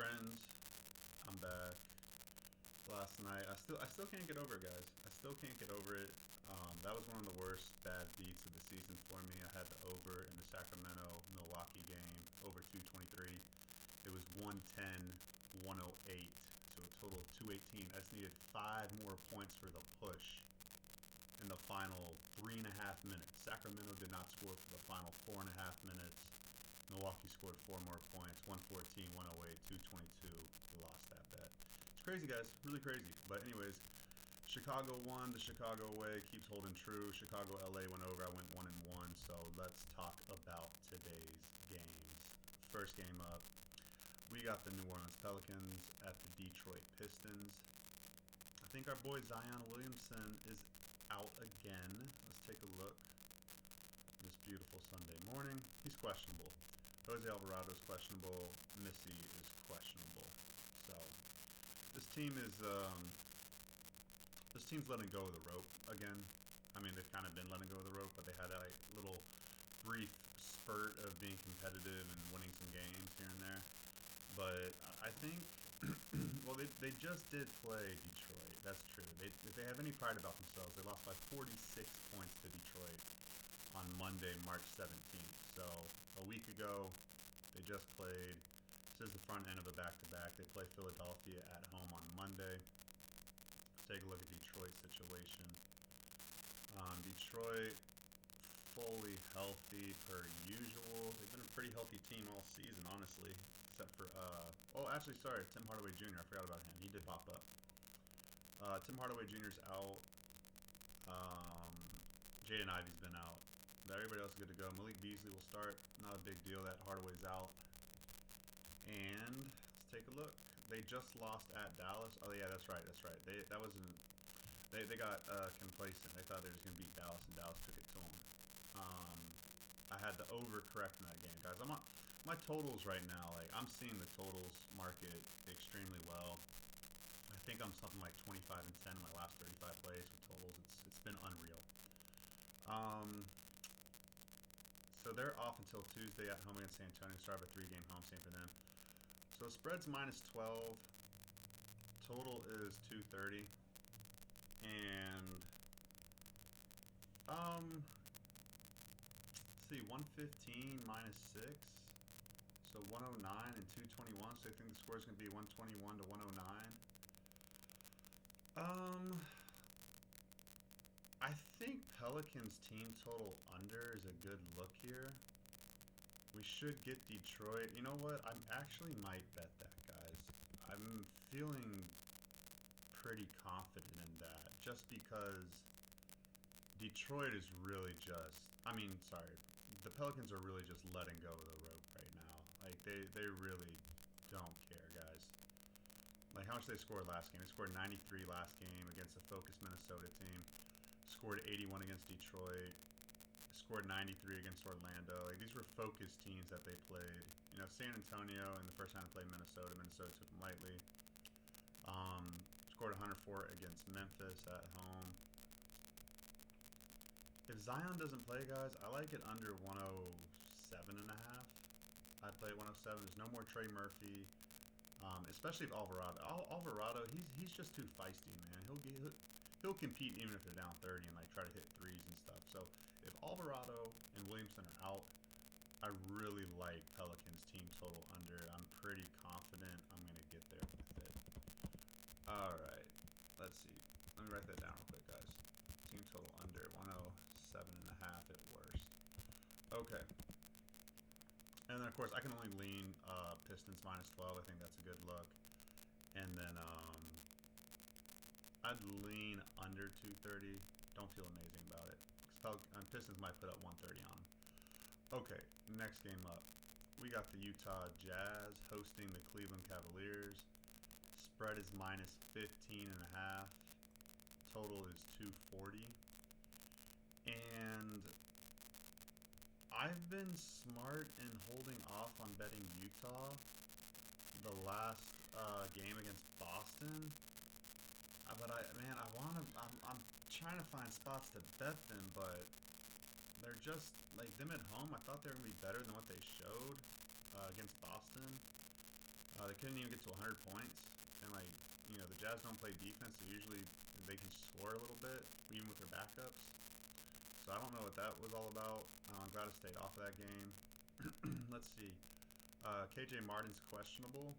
Friends, I'm back. Last night, I still can't get over it, guys. I still can't get over it. That was one of the worst bad beats of the season for me. I had the over in the Sacramento Milwaukee game, over 223. It was 110, 108, so a total of 218. I just needed 5 more points for the push in the final 3.5 minutes. Sacramento did not score for the final 4.5 minutes. Milwaukee scored 4 more points, 114, 108, 222. We lost that bet. It's crazy, guys. Really crazy. But anyways, Chicago won the Chicago way. Keeps holding true. Chicago, LA went over. I went 1-1. So let's talk about today's games. First game up, we got the New Orleans Pelicans at the Detroit Pistons. I think our boy Zion Williamson is out again. Let's take a look. This beautiful Sunday morning. He's questionable. Jose Alvarado is questionable. Missy is questionable. So this team's letting go of the rope again. I mean, they've kind of been letting go of the rope, but they had a little brief spurt of being competitive and winning some games here and there. But I think, well, they just did play Detroit. That's true. If they have any pride about themselves, they lost by 46 points to Detroit on Monday, March 17th. So a week ago, they just played. This is the front end of a back-to-back. They play Philadelphia at home on Monday. Take a look at Detroit's situation. Detroit, fully healthy per usual. They've been a pretty healthy team all season, honestly. Except for, oh, actually, sorry, Tim Hardaway Jr. I forgot about him. He did pop up. Tim Hardaway Jr.'s out. Jaden Ivey's been out. But everybody else is good to go. Malik Beasley will start. Not a big deal that Hardaway's out. And let's take a look. They just lost at Dallas. Oh yeah, that's right. They got complacent. They thought they were just gonna beat Dallas, and Dallas took it to them. I had the over correct in that game, guys. I'm on my totals right now. Like, I'm seeing the totals market extremely well. I think I'm something like 25-10 in my last 35 plays with totals. It's been unreal. So they're off until Tuesday at home against San Antonio. Start of a 3-game homestand for them. So spread's -12. Total is 230. And let's see, 115 -6. So 109 and 221. So I think the score is going to be 121 to 109. I think Pelicans team total under is a good look here. We should get Detroit. You know what? I actually might bet that, guys. I'm feeling pretty confident in that, just because Detroit is really just, the Pelicans are really just letting go of the rope right now. Like, they really don't care, guys. Like, how much they scored last game? They scored 93 last game against a focused Minnesota team. Scored 81 against Detroit. Scored 93 against Orlando. Like, these were focused teams that they played. You know, San Antonio, in the first time they played Minnesota took them lightly. Scored 104 against Memphis at home. If Zion doesn't play, guys, I like it under 107.5. I'd play at 107. There's no more Trey Murphy. Especially if Alvarado, he's just too feisty, man. He'll compete even if they're down 30 and like try to hit threes and stuff. So if Alvarado and Williamson are out, I really like Pelicans team total under. I'm pretty confident I'm gonna get there with it. All right, let's see. Let me write that down real quick, guys. Team total under 107.5 at worst. Okay. And then, of course, I can only lean Pistons -12. I think that's a good look. And then I'd lean under 230. Don't feel amazing about it. Pistons might put up 130 on them. Okay, next game up. We got the Utah Jazz hosting the Cleveland Cavaliers. Spread is -15.5. Total is 240. And I've been smart in holding off on betting Utah the last game against Boston. But I'm trying to find spots to bet them, but they're just, like, them at home, I thought they were going to be better than what they showed against Boston. They couldn't even get to 100 points, and like the Jazz don't play defense, so usually they can score a little bit even with their backups. So I don't know what that was all about. I'm glad I stayed off of that game. Let's see. KJ Martin's questionable.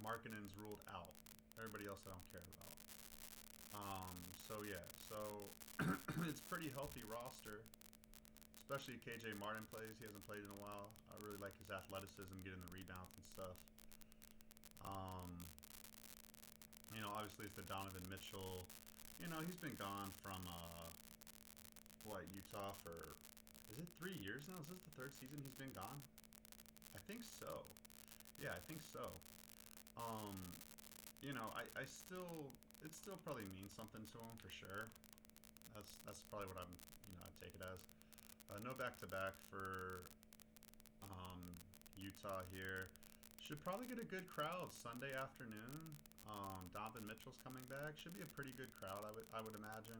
Markkanen's ruled out. Everybody else I don't care about. So yeah, so it's pretty healthy roster, especially if KJ Martin plays. He hasn't played in a while. I really like his athleticism, getting the rebounds and stuff. Obviously it's the Donovan Mitchell. He's been gone from Utah for, is it 3 years now? Is this the third season he's been gone? I think so. Yeah, I think so. I still, it still probably means something to him for sure. That's probably what I'd take it as. No back-to-back for Utah here. Should probably get a good crowd Sunday afternoon. Donovan Mitchell's coming back. Should be a pretty good crowd, I would imagine.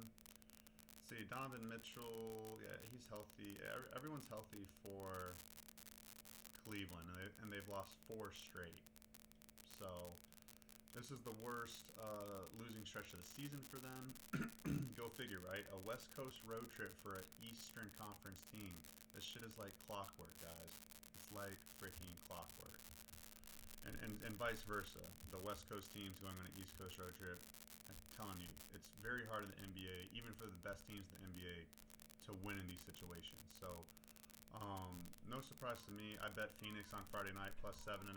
See, Donovan Mitchell, yeah, he's healthy. Everyone's healthy for Cleveland, and they've lost 4 straight. So this is the worst losing stretch of the season for them. Go figure, right? A West Coast road trip for an Eastern Conference team. This shit is like clockwork, guys. It's like freaking clockwork. And vice versa. The West Coast teams going on an East Coast road trip. I'm telling you, it's very hard in the NBA, even for the best teams in the NBA, to win in these situations. So, no surprise to me. I bet Phoenix on Friday night plus 7.5.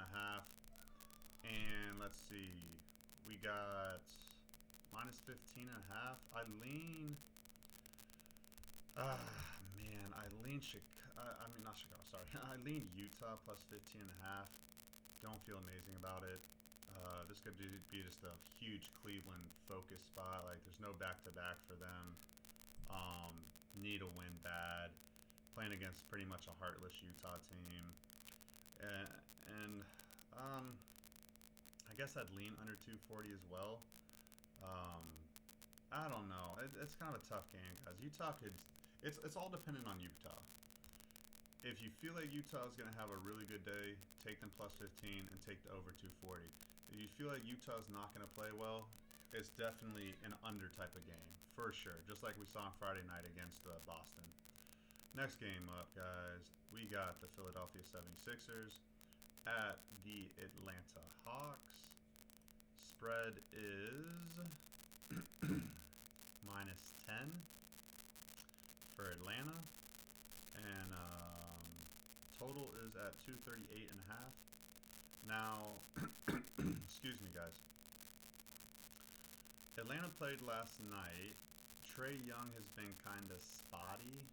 And let's see, we got minus 15.5. I lean. I lean not Chicago. Sorry, I lean Utah plus 15.5. Don't feel amazing about it. This could be just a huge Cleveland focus spot. Like, there's no back-to-back for them. Need a win bad. Playing against pretty much a heartless Utah team. And I guess I'd lean under 240 as well. I don't know. It's kind of a tough game, guys. Utah could. It's all dependent on Utah. If you feel like Utah is going to have a really good day, take them plus 15 and take the over 240. If you feel like Utah is not going to play well, it's definitely an under type of game, for sure. Just like we saw on Friday night against Boston. Next game up, guys, we got the Philadelphia 76ers at the Atlanta Hawks. Spread is minus 10 for Atlanta. And total is at 238.5. Now, excuse me, guys. Atlanta played last night. Trae Young has been kind of spotty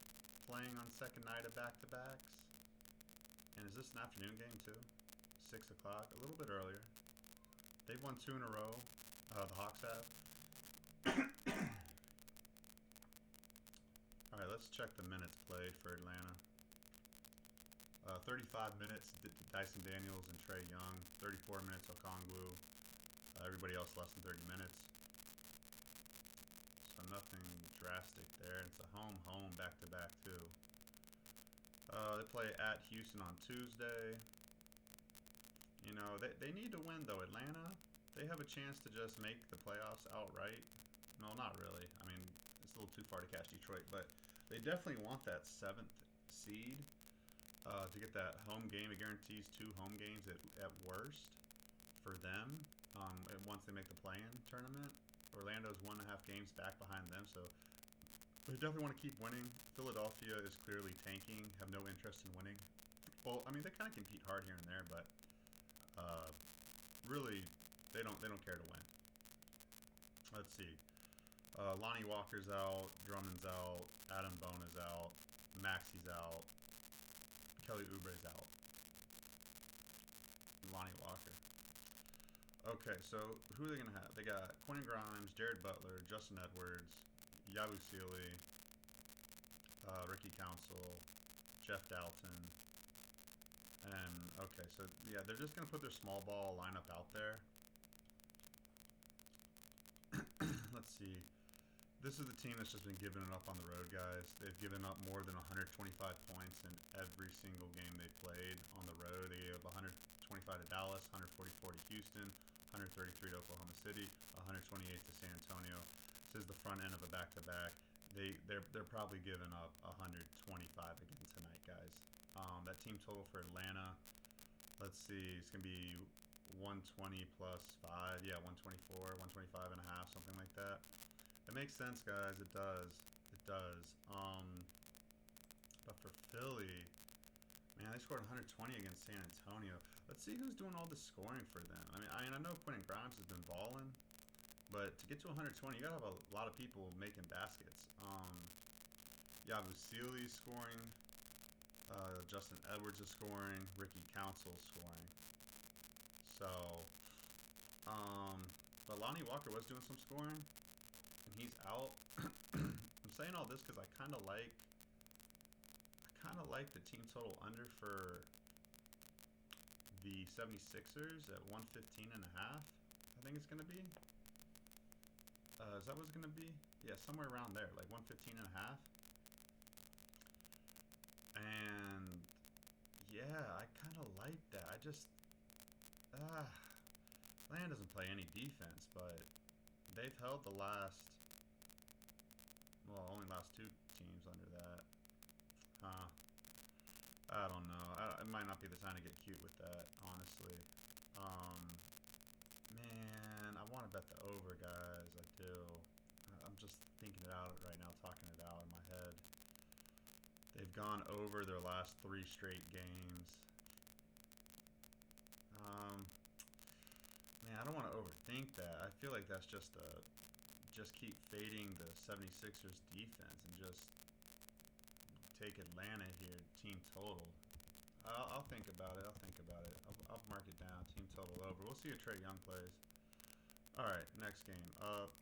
playing on second night of back-to-backs. And is this an afternoon game too? 6 o'clock, a little bit earlier. They've won 2 in a row. The Hawks have. All right, let's check the minutes played for Atlanta. 35 minutes, Dyson Daniels and Trae Young. 34 minutes, Okongwu. Everybody else less than 30 minutes. So nothing drastic there. It's a home back-to-back too. They play at Houston on Tuesday. They need to win though. Atlanta, they have a chance to just make the playoffs outright. No, not really. I mean, it's a little too far to catch Detroit, but they definitely want that 7th seed to get that home game. It guarantees 2 home games at worst for them once they make the play-in tournament. Orlando's 1.5 games back behind them, so they definitely want to keep winning. Philadelphia is clearly tanking, have no interest in winning. Well, I mean, they kind of compete hard here and there, but really, they don't care to win. Let's see. Lonnie Walker's out, Drummond's out, Adam Bona's out, Maxi's out, Kelly Oubre's out. Lonnie Walker. Okay, so who are they going to have? They got Quentin Grimes, Jared Butler, Justin Edwards, Yabusele, Ricky Council, Jeff Dalton. And, okay, so, yeah, they're just going to put their small ball lineup out there. Let's see. This is the team that's just been giving it up on the road, guys. They've given up more than 125 points in every single game they played on the road. They gave up 125 125 to Dallas, 144 to Houston, 133 to Oklahoma City, 128 to San Antonio. This is the front end of a back-to-back. They're probably giving up 125 again tonight, guys. That team total for Atlanta, let's see, it's gonna be 120 plus 5. Yeah, 124, 125 and a half, something like that. It makes sense, guys. It does. It does. But for Philly, man, they scored 120 against San Antonio. Let's see who's doing all the scoring for them. I know Quentin Grimes has been balling, but to get to 120, you gotta have a lot of people making baskets. Yabusele scoring. Justin Edwards is scoring. Ricky Council's scoring. So, but Lonnie Walker was doing some scoring, and he's out. I'm saying all this because I kind of like the team total under for the 76ers at 115 and a half. I think it's gonna be. Is that what it's gonna be? Yeah, somewhere around there, like 115 and a half. And yeah, I kind of like that. I just Atlanta doesn't play any defense, but they've held the last, well, only last two teams under that. I don't know. It might not be the time to get cute with that, honestly. Man, I want to bet the over, guys. I do. I'm just thinking it out right now, talking it out in my head. They've gone over their last 3 straight games. Man, I don't want to overthink that. I feel like that's just keep fading the 76ers defense and just take Atlanta here, team total. I'll think about it. I'll mark it down. Team total over. We'll see if Trae Young plays. All right, next game up.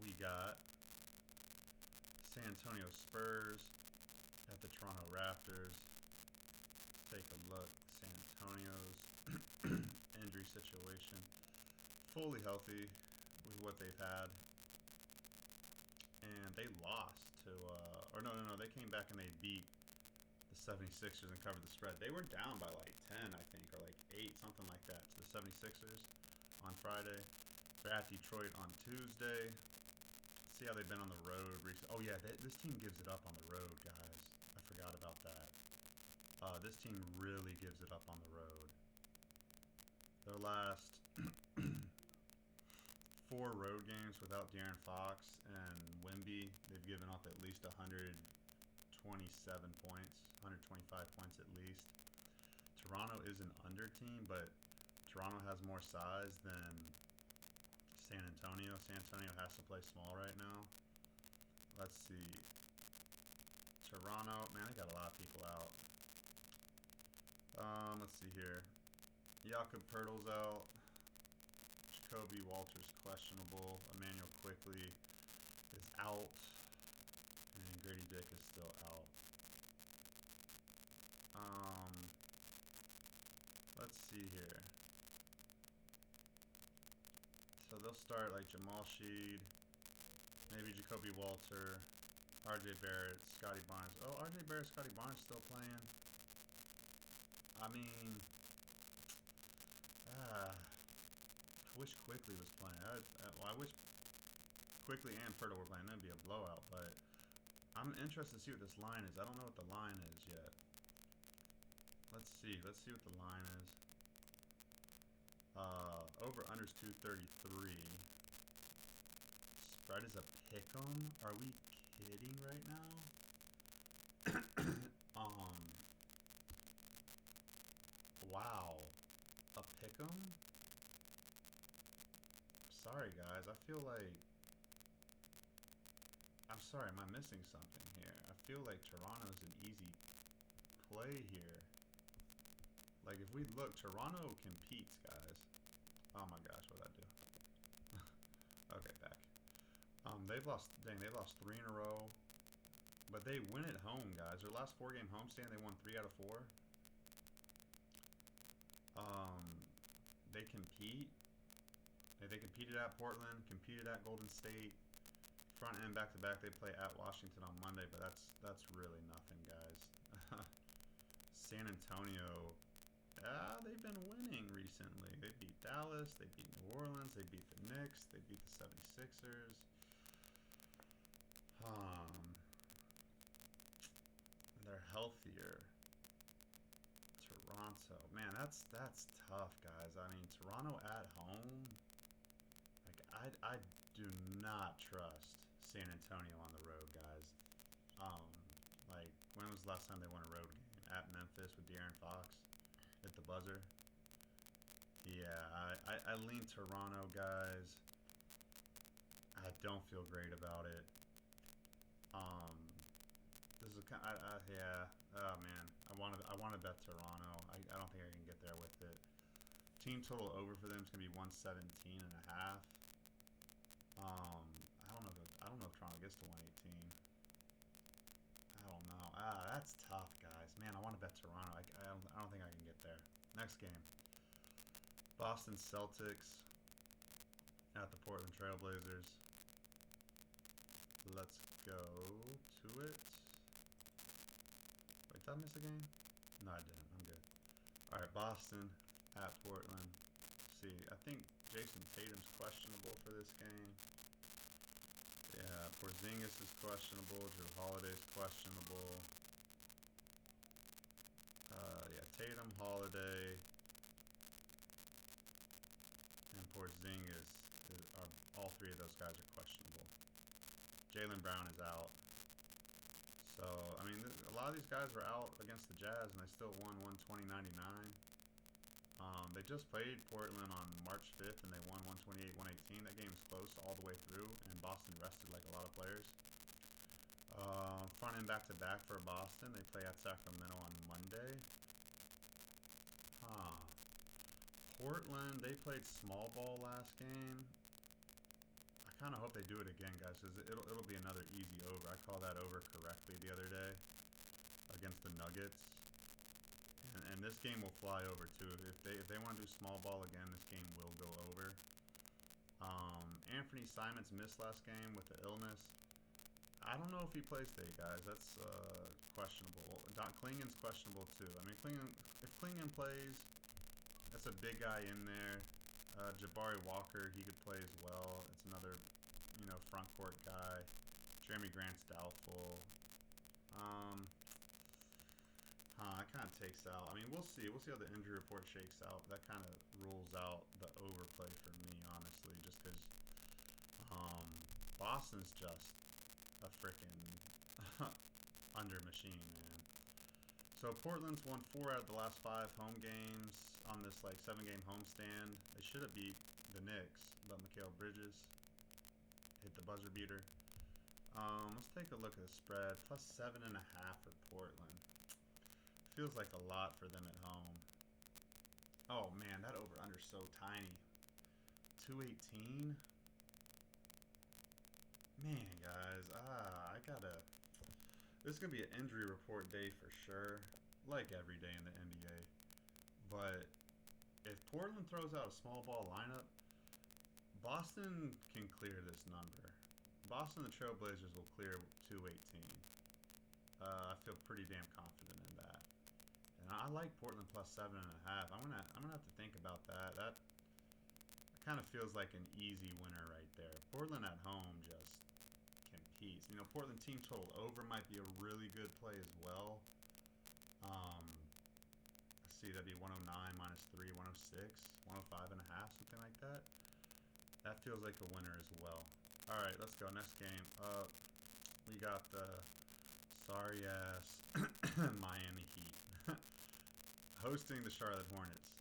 We got San Antonio Spurs at the Toronto Raptors. Take a look. San Antonio's injury situation. Fully healthy with what they've had. And they lost to, or no, they came back and they beat the 76ers and covered the spread. They were down by like 10, I think, or like 8, something like that, to the 76ers on Friday. They're at Detroit on Tuesday. See how they've been on the road recently. Oh yeah, this team gives it up on the road, guys. I forgot about that. This team really gives it up on the road. Their last 4 road games without De'Aaron Fox and Wemby, they've given up at least 127 points, 125 points at least. Toronto is an under team, but Toronto has more size than San Antonio. San Antonio has to play small right now. Let's see. Toronto, man, they got a lot of people out. Let's see here. Jakob Poeltl's out. Jacoby Walters questionable. Emmanuel Quickley is out. And Grady Dick is still out. Let's see here. So they'll start like Jamal Sheed, maybe Jacoby Walter, RJ Barrett, Scotty Barnes. Oh, RJ Barrett, Scotty Barnes still playing. I mean, I wish Quickley was playing. I wish Quickley and Poeltl were playing. That'd be a blowout. But I'm interested to see what this line is. I don't know what the line is yet. Let's see. Let's see what the line is. Over unders 233. Spread is a pick'em. Are we kidding right now? Wow. A pick'em? Sorry guys, I feel like, I'm sorry, am I missing something here? I feel like Toronto's an easy play here. Like if we look, Toronto competes, guys. Oh my gosh, what'd I do? Okay, back. They've lost 3 in a row. But they win at home, guys. Their last 4-game homestand, they won 3 out of 4. They compete. They competed at Portland, competed at Golden State. Front end back-to-back, they play at Washington on Monday, but that's really nothing, guys. San Antonio They've been winning recently. They beat Dallas, they beat New Orleans, they beat the Knicks, they beat the 76ers. They're healthier. Toronto. Man, that's tough, guys. I mean, Toronto at home. Like, I do not trust San Antonio on the road, guys. Like, when was the last time they won a road game? At Memphis with De'Aaron Fox at the buzzer. Yeah, I lean Toronto, guys. I don't feel great about it. This is kind of, yeah. Oh man, I want to bet Toronto. I don't think I can get there with it. Team total over for them is gonna be 117 and a half. I don't know if Toronto gets to 118. I don't know. That's tough, guys. Man, I want to bet Toronto. I don't think I can get there. Next game. Boston Celtics at the Portland Trailblazers. Let's go to it. Wait, did I miss a game? No, I didn't. I'm good. Alright, Boston at Portland. Let's see, I think Jason Tatum's questionable for this game. Yeah, Porzingis is questionable. Drew Holiday's questionable. Yeah, Tatum, Holiday, and Porzingis are all three of those guys are questionable. Jaylen Brown is out. So, I mean, a lot of these guys were out against the Jazz, and they still won 120-99. They just played Portland on March 5th, and they won 128-118. That game was close all the way through, and Boston rested like a lot of players. Front and back-to-back for Boston. They play at Sacramento on Monday. Portland, they played small ball last game. I kind of hope they do it again, guys, because it'll be another easy over. I called that over correctly the other day against the Nuggets. And this game will fly over too. If they want to do small ball again, this game will go over. Anthony Simons missed last game with the illness. I don't know if he plays today, guys. That's questionable. Don Klingen's questionable too. I mean, if Klingen plays, that's a big guy in there. Jabari Walker, he could play as well. It's another, front court guy. Jeremy Grant's doubtful. It kind of takes out. I mean, we'll see. We'll see how the injury report shakes out. That kind of rules out the overplay for me, honestly, just because Boston's just a freaking under machine, man. So Portland's won 4 out of the last 5 home games on this 7-game homestand. They should have beat the Knicks, but Mikal Bridges hit the buzzer beater. Let's take a look at the spread. Plus 7.5 for Portland. Feels like a lot for them at home. Oh man, that over-under is so tiny. 218. Man, guys, this is gonna be an injury report day for sure, like every day in the NBA. But if Portland throws out a small ball lineup, Boston can clear this number. Boston, the Trailblazers will clear 218. I feel pretty damn confident in that. And I like Portland plus 7.5. I'm gonna have to think about that. That kind of feels like an easy winner right there. Portland at home just competes. Portland team total over might be a really good play as well. Let's see, that'd be 109 minus 3, 106, 105.5, something like that. That feels like the winner as well. All right, let's go. Next game up, we got the sorry ass Miami Heat hosting the Charlotte Hornets.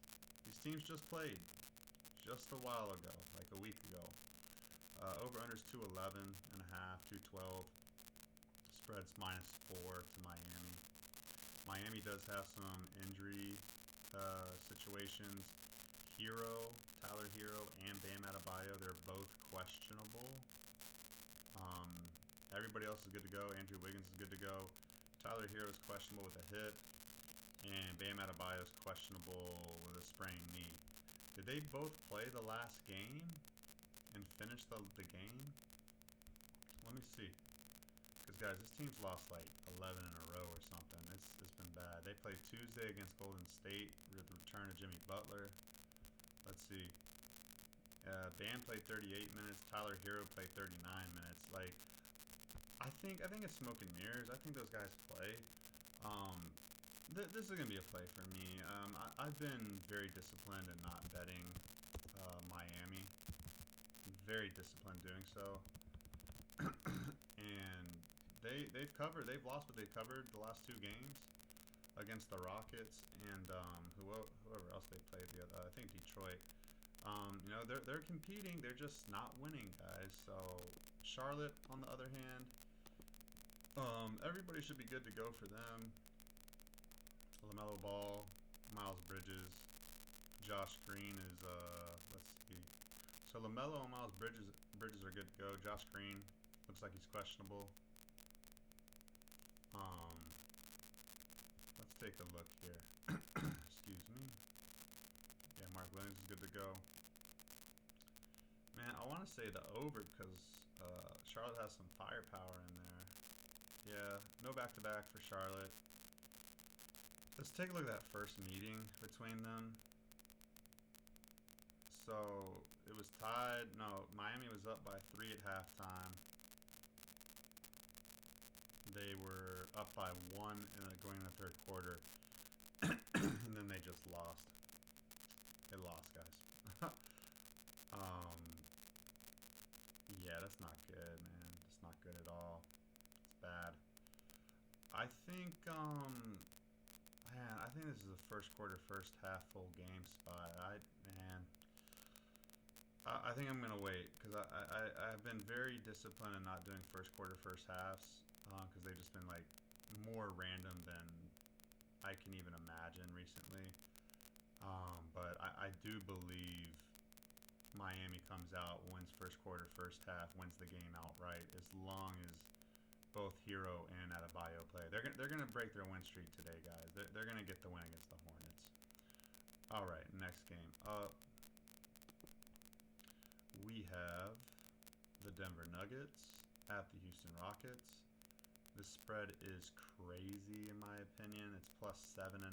These teams just played just a while ago, like a week ago. Over-under's 211.5, 212. Spread's -4 to Miami. Miami does have some injury situations. Tyler Hero, and Bam Adebayo, they're both questionable. Everybody else is good to go. Andrew Wiggins is good to go. Tyler Hero is questionable with a hip, and Bam Adebayo is questionable with a sprained knee. Did they both play the last game and finish the game? Let me see. Because guys, this team's lost like 11 in a row or something. It's been bad. They played Tuesday against Golden State with the return of Jimmy Butler. Let's see. Bam played 38 minutes. Tyler Hero played 39 minutes. Like, I think it's smoke and mirrors. I think those guys play. This is gonna be a play for me. I've been very disciplined in not betting Miami. Very disciplined doing so. And they've covered. They've lost, but they've covered the last two games against the Rockets and whoever else they played the other. I think Detroit. You know, they're competing. They're just not winning, guys. So Charlotte, on the other hand, everybody should be good to go for them. LaMelo Ball, Miles Bridges, Josh Green is let's see. So LaMelo and Miles Bridges are good to go. Josh Green looks like he's questionable. Let's take a look here. Excuse me. Yeah, Mark Williams is good to go. Man, I want to say the over because Charlotte has some firepower in there. Yeah, no back-to-back for Charlotte. Let's take a look at that first meeting between them. So it was tied. No, Miami was up by 3 at halftime. They were up by 1 going in the third quarter. And then they just lost. They lost, guys. Yeah, that's not good, man. That's not good at all. It's bad. I think, man, I think this is a first quarter, first half full game spot. I think I'm gonna wait because I've been very disciplined in not doing first quarter, first halves because they've just been like more random than I can even imagine recently. But I do believe Miami comes out, wins first quarter, first half, wins the game outright, as long as both Hero and Adebayo play. They're gonna break their win streak today, guys. They're gonna get the win against the Hornets. All right, next game up, we have the Denver Nuggets at the Houston Rockets. The spread is crazy in my opinion. It's plus 7.5.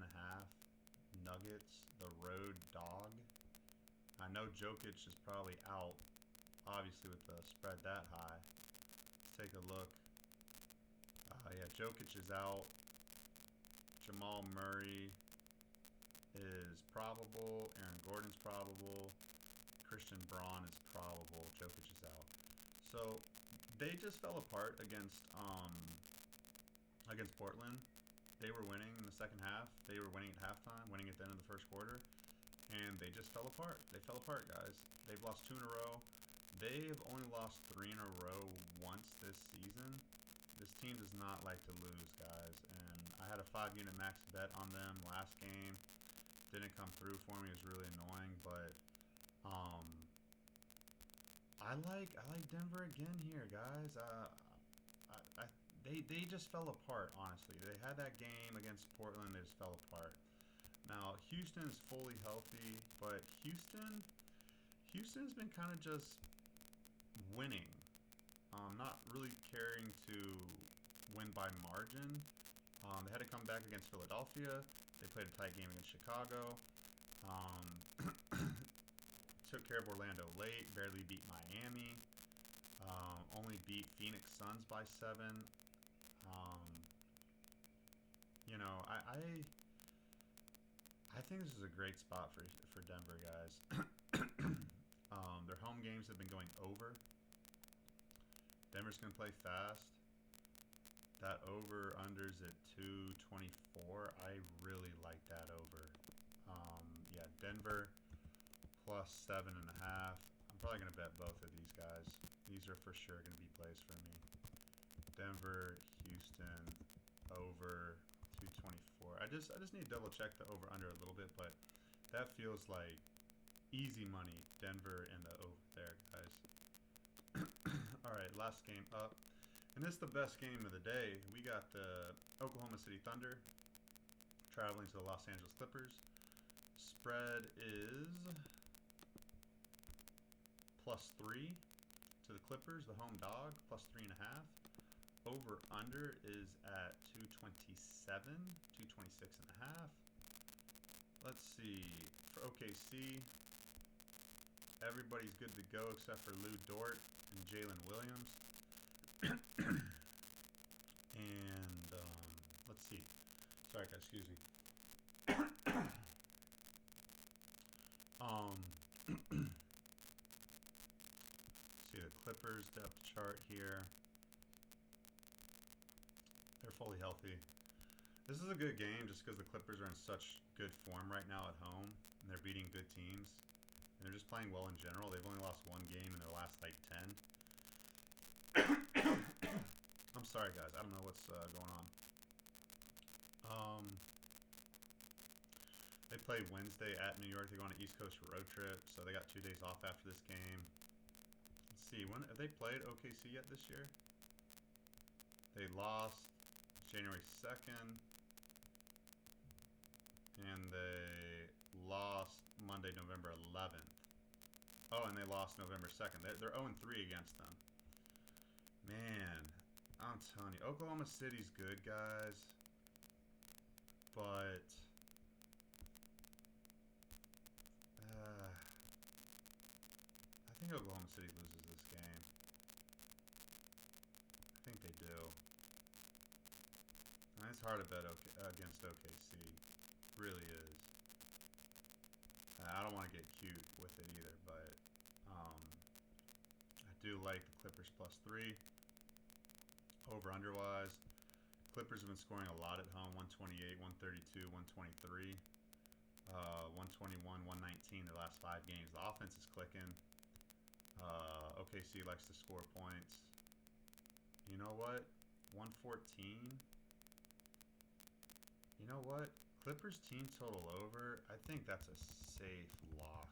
Nuggets, the road dog. I know Jokic is probably out, obviously, with the spread that high. Let's take a look. Yeah, Jokic is out. Jamal Murray is probable. Aaron Gordon's probable. Christian Braun is probable. Jokic is out. So they just fell apart against Portland. They were winning in the second half. They were winning at halftime, winning at the end of the first quarter. And they just fell apart. They fell apart, guys. They've lost 2 in a row. They've only lost 3 in a row once this season. This team does not like to lose, guys. And I had a 5-unit max bet on them last game. Didn't come through for me. It was really annoying. But I like Denver again here, guys. They just fell apart, honestly. They had that game against Portland. They just fell apart. Now, Houston is fully healthy, but Houston's been kind of just winning. Not really caring to win by margin. They had to come back against Philadelphia. They played a tight game against Chicago. Took care of Orlando late. Barely beat Miami. Only beat Phoenix Suns by 7. You know, I think this is a great spot for Denver, guys. Their home games have been going over. Denver's going to play fast. That over-under's at 224. I really like that over. Yeah, Denver plus 7.5. I'm probably going to bet both of these guys. These are for sure going to be plays for me. Denver, Houston, over 224. I just need to double check the over under a little bit, but that feels like easy money. Denver and the over there, guys. All right, last game up, and this is the best game of the day. We got the Oklahoma City Thunder traveling to the Los Angeles Clippers. Spread is +3 to the Clippers, the home dog, +3.5. over under is at 227, 226 and a half. Let's see, for OKC, everybody's good to go except for Lou Dort and Jalen Williams. And let's see. Sorry guys, excuse me. See the Clippers depth chart here. They're fully healthy. This is a good game just because the Clippers are in such good form right now at home, and they're beating good teams. And they're just playing well in general. They've only lost one game in their last, like, 10. I'm sorry, guys. I don't know what's going on. They play Wednesday at New York. They go on an East Coast road trip, so they got 2 days off after this game. Let's see. When have they played OKC yet this year? They lost January 2nd. And they lost Monday, November 11th. Oh, and they lost November 2nd. They're 0-3 against them. Man, I'm telling you, Oklahoma City's good, guys. But I think Oklahoma City loses this game. I think they do. I mean, it's hard to bet against OKC. Really is. I don't want to get cute with it either, but I do like the Clippers +3. Over under wise, Clippers have been scoring a lot at home. 128, 132, 123, 121, 119 the last 5 games. The offense is clicking. OKC likes to score points. You know what? 114. You know what? Clippers team total over. I think that's a safe lock.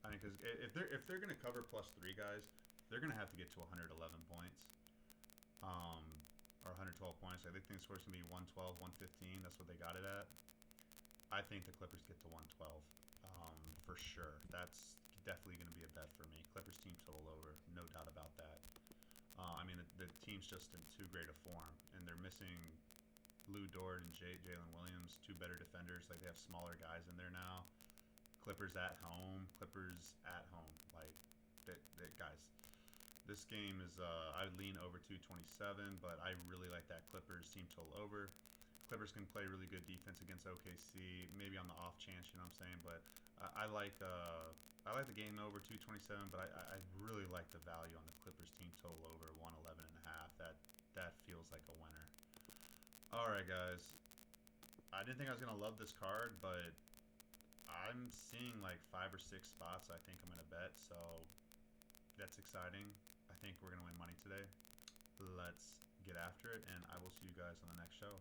I mean, because if they're gonna cover +3, guys, they're gonna have to get to 111 points, or 112 points. I think the score's gonna be 112, 115. That's what they got it at. I think the Clippers get to 112, for sure. That's definitely gonna be a bet for me. Clippers team total over, no doubt about that. I mean, the team's just in too great a form, and they're missing Lou Dort and Jalen Williams, 2 better defenders. Like, they have smaller guys in there now. Clippers at home. Like, guys, this game is, I lean over 227, but I really like that Clippers team total over. Clippers can play really good defense against OKC, maybe on the off chance, you know what I'm saying? But I like the game over 227, but I really like the value on the Clippers team total over 111.5. That feels like a winner. Alright, guys. I didn't think I was going to love this card, but I'm seeing like 5 or 6 spots I think I'm going to bet, so that's exciting. I think we're going to win money today. Let's get after it, and I will see you guys on the next show.